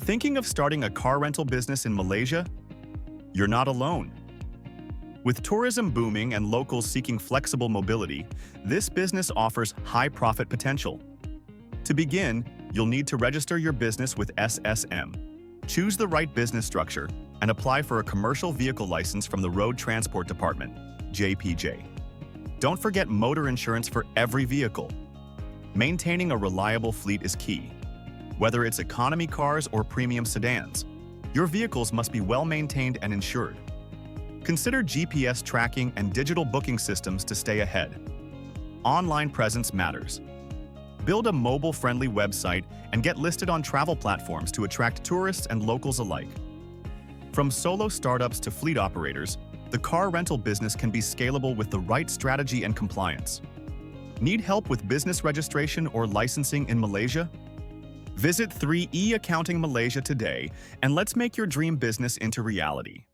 Thinking of starting a car rental business in Malaysia? You're not alone. With tourism booming and locals seeking flexible mobility, this business offers high profit potential. To begin, you'll need to register your business with SSM. Choose the right business structure and apply for a commercial vehicle license from the Road Transport Department, JPJ. Don't forget motor insurance for every vehicle. Maintaining a reliable fleet is key. Whether it's economy cars or premium sedans, your vehicles must be well maintained and insured. Consider GPS tracking and digital booking systems to stay ahead. Online presence matters. Build a mobile-friendly website and get listed on travel platforms to attract tourists and locals alike. From solo startups to fleet operators, the car rental business can be scalable with the right strategy and compliance. Need help with business registration or licensing in Malaysia? Visit 3E Accounting Malaysia today and let's make your dream business into reality.